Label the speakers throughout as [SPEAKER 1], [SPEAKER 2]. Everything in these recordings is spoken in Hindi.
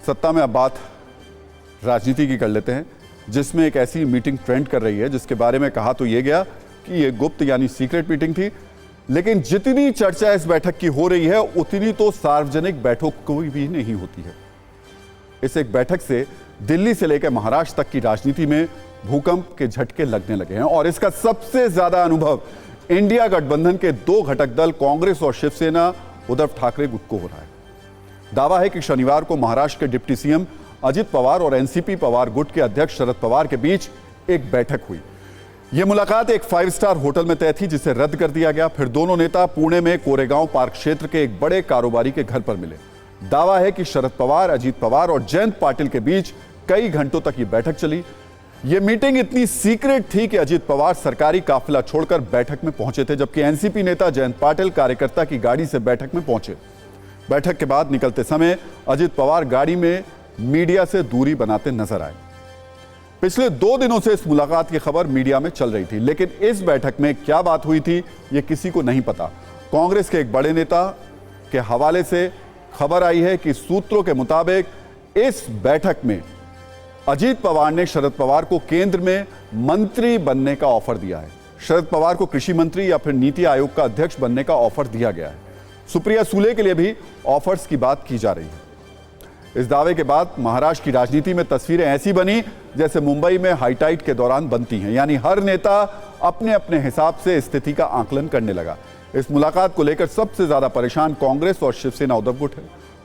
[SPEAKER 1] सत्ता में अब बात राजनीति की कर लेते हैं, जिसमें एक ऐसी मीटिंग ट्रेंड कर रही है जिसके बारे में कहा तो ये गया कि ये गुप्त यानी सीक्रेट मीटिंग थी, लेकिन जितनी चर्चा इस बैठक की हो रही है उतनी तो सार्वजनिक बैठक कोई भी नहीं होती है। इस एक बैठक से दिल्ली से लेकर महाराष्ट्र तक की राजनीति में भूकंप के झटके लगने लगे हैं और इसका सबसे ज्यादा अनुभव इंडिया गठबंधन के दो घटक दल कांग्रेस और शिवसेना उद्धव ठाकरे गुट को हो रहा है। दावा है कि शनिवार को महाराष्ट्र के डिप्टी सीएम अजित पवार और एनसीपी पवार गुट के अध्यक्ष शरद पवार के बीच एक बैठक हुई। यह मुलाकात एक 5 स्टार होटल में तय थी, जिसे रद्द कर दिया गया। फिर दोनों नेता पुणे में कोरेगांव पार्क क्षेत्र के एक बड़े कारोबारी के घर पर मिले। दावा है कि शरद पवार, अजित पवार और जयंत पाटिल के बीच कई घंटों तक यह बैठक चली। यह मीटिंग इतनी सीक्रेट थी कि अजित पवार सरकारी काफिला छोड़कर बैठक में पहुंचे थे, जबकि एनसीपी नेता जयंत पाटिल कार्यकर्ता की गाड़ी से बैठक में पहुंचे। बैठक के बाद निकलते समय अजित पवार गाड़ी में मीडिया से दूरी बनाते नजर आए। पिछले 2 दिनों से इस मुलाकात की खबर मीडिया में चल रही थी, लेकिन इस बैठक में क्या बात हुई थी यह किसी को नहीं पता। कांग्रेस के एक बड़े नेता के हवाले से खबर आई है कि सूत्रों के मुताबिक इस बैठक में अजित पवार ने शरद पवार को केंद्र में मंत्री बनने का ऑफर दिया है। शरद पवार को कृषि मंत्री या फिर नीति आयोग का अध्यक्ष बनने का ऑफर दिया गया है। सुप्रिया सुले के लिए भी ऑफर्स की बात की जा रही है। इस दावे के बाद महाराष्ट्र की राजनीति में तस्वीरें ऐसी बनी जैसे मुंबई में हाईटाइड के दौरान बनती हैं, यानी हर नेता अपने अपने हिसाब से स्थिति का आकलन करने लगा। इस मुलाकात को लेकर सबसे ज्यादा परेशान कांग्रेस और शिवसेना उद्धव गुट है।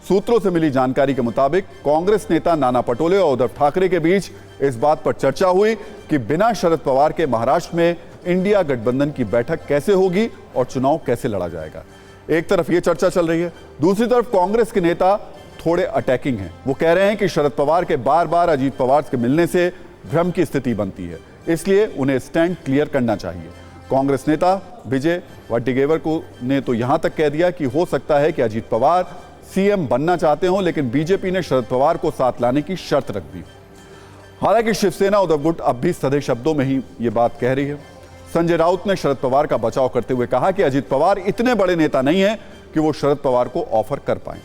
[SPEAKER 1] सूत्रों से मिली जानकारी के मुताबिक कांग्रेस नेता नाना पटोले और उद्धव ठाकरे के बीच इस बात पर चर्चा हुई कि बिना शरद पवार के महाराष्ट्र में इंडिया गठबंधन की बैठक कैसे होगी और चुनाव कैसे लड़ा जाएगा। एक तरफ ये चर्चा चल रही है, दूसरी तरफ कांग्रेस के नेता थोड़े अटैकिंग हैं। वो कह रहे हैं कि शरद पवार के बार बार अजित पवार के मिलने से भ्रम की स्थिति बनती है, इसलिए उन्हें स्टैंड क्लियर करना चाहिए। कांग्रेस नेता विजय वड्डेगेवर को ने तो यहां तक कह दिया कि हो सकता है कि अजित पवार सीएम बनना चाहते हों, लेकिन बीजेपी ने शरद पवार को साथ लाने की शर्त रख दी। हालांकि शिवसेना उद्धव गुट अब भी सधे शब्दों में ही ये बात कह रही है। संजय राउत ने शरद पवार का बचाव करते हुए कहा कि अजित पवार इतने बड़े नेता नहीं है कि वो शरद पवार को ऑफर कर पाए।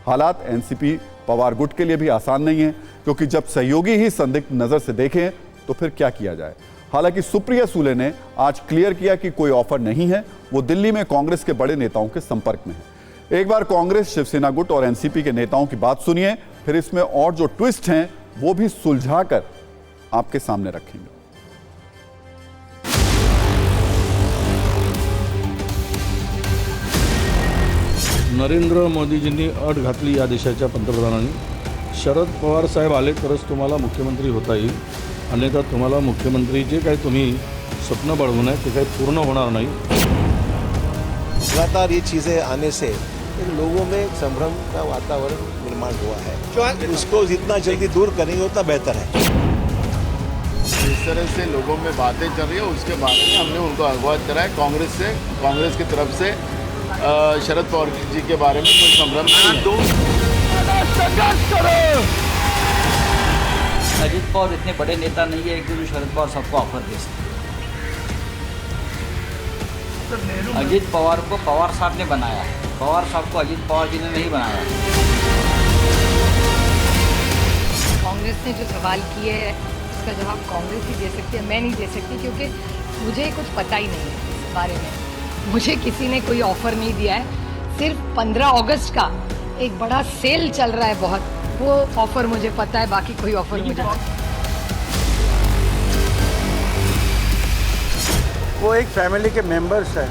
[SPEAKER 1] हालात एनसीपी पवार गुट के लिए भी आसान नहीं है, क्योंकि जब सहयोगी ही संदिग्ध नजर से देखें तो फिर क्या किया जाए। हालांकि सुप्रिया सुले ने आज क्लियर किया कि कोई ऑफर नहीं है, वो दिल्ली में कांग्रेस के बड़े नेताओं के संपर्क में है। एक बार कांग्रेस, शिवसेना गुट और एनसीपी के नेताओं की बात सुनिए, फिर इसमें और जो ट्विस्ट हैं वो भी सुलझाकर आपके सामने रखेंगे।
[SPEAKER 2] नरेंद्र मोदीजींनी अट घातली या देशाच्या पंतप्रधानांनी, शरद पवार साहेब आले तरच तुम्हाला मुख्यमंत्री होता येईल, अन्यथा तुम्हाला मुख्यमंत्री जे काही तुम्ही स्वप्न बाळगून आहे ते काही पूर्ण होणार नाही।
[SPEAKER 3] लगातार ये चीज़ें आने से इन लोगों में एक संभ्रम का वातावरण निर्माण हुआ है, उसको जितना जल्दी दूर करेंगे उतना बेहतर है।
[SPEAKER 4] जिस तरह से लोगों में बातें चल रही है उसके बारे में हमने उनको अवगत कराया। कांग्रेस की तरफ से शरद पवार जी के बारे में कोई संभ्रम नहीं है।
[SPEAKER 5] अजित पवार इतने बड़े नेता नहीं है कि शरद पवार सबको ऑफर दे सकते। अजित पवार को पवार साहब ने बनाया, पवार साहब को अजित पवार जी ने नहीं बनाया।
[SPEAKER 6] कांग्रेस ने जो सवाल किए है उसका जवाब कांग्रेस ही दे सकती है, मैं नहीं दे सकती, क्योंकि मुझे कुछ पता ही नहीं है इस बारे में। मुझे किसी ने कोई ऑफर नहीं दिया है। सिर्फ 15 अगस्त का एक बड़ा सेल चल रहा है बहुत, वो ऑफर मुझे पता है, बाकी कोई ऑफर मुझे नहीं।
[SPEAKER 7] वो एक फैमिली के मेंबर्स हैं।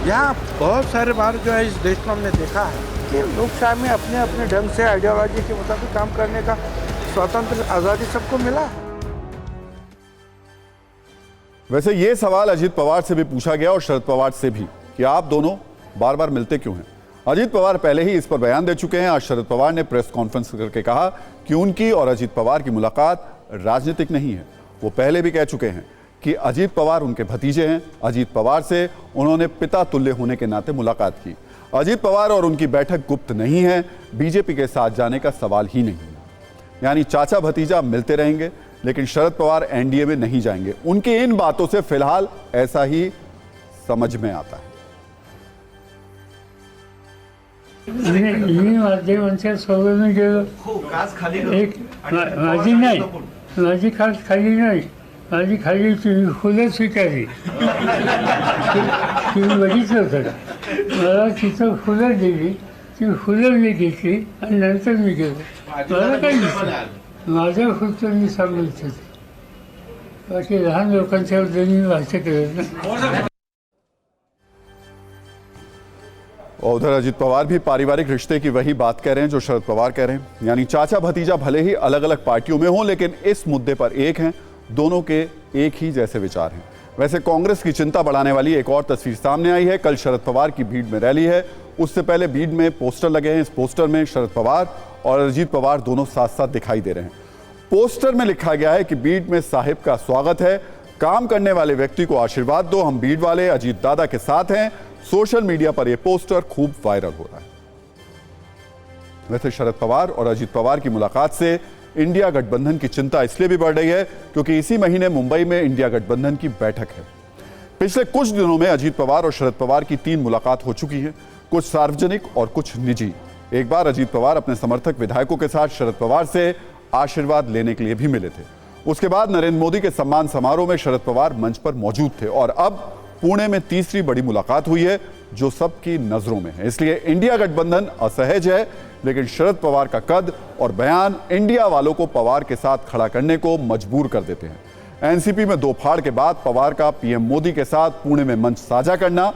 [SPEAKER 7] यहाँ बहुत सारे बार जो है इस देश में हमने देखा है कि लोकशाही में अपने अपने ढंग से आइडियोलॉजी के मुताबिक काम करने का स्वतंत्र आज़ादी सबको मिला है।
[SPEAKER 1] वैसे ये सवाल अजित पवार से भी पूछा गया और शरद पवार से भी कि आप दोनों बार बार मिलते क्यों हैं। अजित पवार पहले ही इस पर बयान दे चुके हैं। आज शरद पवार ने प्रेस कॉन्फ्रेंस करके कहा कि उनकी और अजित पवार की मुलाकात राजनीतिक नहीं है। वो पहले भी कह चुके हैं कि अजित पवार उनके भतीजे हैं। अजित पवार से उन्होंने पिता तुल्य होने के नाते मुलाकात की। अजित पवार और उनकी बैठक गुप्त नहीं है, बीजेपी के साथ जाने का सवाल ही नहीं है। यानी चाचा भतीजा मिलते रहेंगे, लेकिन शरद पवार एनडीए में नहीं जाएंगे। उनकी इन बातों से फिलहाल ऐसा ही समझ में आता है।
[SPEAKER 8] मी माध्यमांच्या सोबत गेलो एक माझी नाही, माझी खास खाली नाही, माझी खाली फुलं स्वीकारली. तुम्ही बघितलं होतं का? मला तिथं फुलं दिली, ती फुलं मी घेतली आणि नंतर मी गेलो. मला काही दिसलं, माझ्या फक्त मी सांगू इच्छितो. बाकी लहान लोकांच्या बद्दल मी भाष्य करत नाही.
[SPEAKER 1] और उधर अजीत पवार भी पारिवारिक रिश्ते की वही बात कह रहे हैं जो शरद पवार कह रहे हैं, यानी चाचा भतीजा भले ही अलग अलग पार्टियों में हों लेकिन इस मुद्दे पर एक हैं, दोनों के एक ही जैसे विचार हैं. वैसे कांग्रेस की चिंता बढ़ाने वाली एक और तस्वीर सामने आई है. कल शरद पवार की भीड़ में रैली है, उससे पहले भीड़ में पोस्टर लगे हैं. इस पोस्टर में शरद पवार और अजीत पवार दोनों साथ साथ दिखाई दे रहे हैं. पोस्टर में लिखा गया है कि भीड़ में साहिब का स्वागत है, काम करने वाले व्यक्ति को आशीर्वाद दो, हम भीड़ वाले अजीत दादा के साथ हैं. सोशल मीडिया पर यह पोस्टर खूब वायरल हो रहा है. वैसे शरद पवार और अजीत पवार की मुलाकात से इंडिया गठबंधन की चिंता इसलिए भी बढ़ रही है क्योंकि इसी महीने मुंबई में इंडिया गठबंधन की बैठक है. पिछले कुछ दिनों में अजीत पवार और शरद पवार की 3 मुलाकात हो चुकी है, कुछ सार्वजनिक और कुछ निजी. एक बार अजीत पवार अपने समर्थक विधायकों के साथ शरद पवार से आशीर्वाद लेने के लिए भी मिले थे. उसके बाद नरेंद्र मोदी के सम्मान समारोह में शरद पवार मंच पर मौजूद थे और अब पुणे में तीसरी बड़ी मुलाकात हुई है जो सबकी नजरों में है. इसलिए इंडिया गठबंधन असहज है, लेकिन शरद पवार का कद और बयान इंडिया वालों को पवार के साथ खड़ा करने को मजबूर कर देते हैं. एनसीपी में 2 फाड़ के बाद पवार का पीएम मोदी के साथ पुणे में मंच साझा करना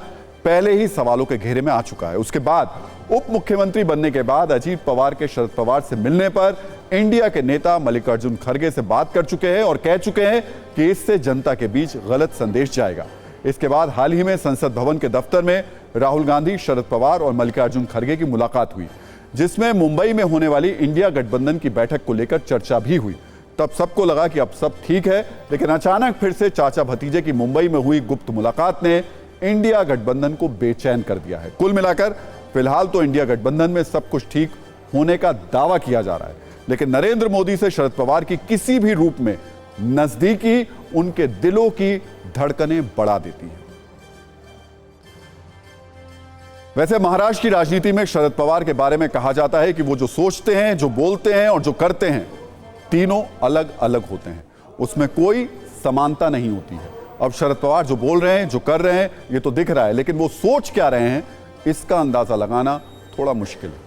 [SPEAKER 1] पहले ही सवालों के घेरे में आ चुका है. उसके बाद उप मुख्यमंत्री बनने के बाद अजीत पवार के शरद पवार से मिलने पर इंडिया के नेता मल्लिकार्जुन खड़गे से बात कर चुके हैं और कह चुके हैं कि इससे जनता के बीच गलत संदेश जाएगा. इसके बाद हाल ही में संसद भवन के दफ्तर में राहुल गांधी, शरद पवार और मल्लिकार्जुन खड़गे की मुलाकात हुई, जिसमें मुंबई में होने वाली इंडिया गठबंधन की बैठक को लेकर चर्चा भी हुई. तब सबको लगा कि अब सब ठीक है, लेकिन अचानक फिर से चाचा भतीजे की मुंबई में हुई गुप्त मुलाकात ने इंडिया गठबंधन को बेचैन कर दिया है. कुल मिलाकर फिलहाल तो इंडिया गठबंधन में सब कुछ ठीक होने का दावा किया जा रहा है, लेकिन नरेंद्र मोदी से शरद पवार की किसी भी रूप में नजदीकी उनके दिलों की धड़कनें बढ़ा देती है. वैसे महाराष्ट्र की राजनीति में शरद पवार के बारे में कहा जाता है कि वो जो सोचते हैं, जो बोलते हैं और जो करते हैं, तीनों अलग अलग होते हैं, उसमें कोई समानता नहीं होती है. अब शरद पवार जो बोल रहे हैं, जो कर रहे हैं, ये तो दिख रहा है, लेकिन वो सोच क्या रहे हैं इसका अंदाजा लगाना थोड़ा मुश्किल है.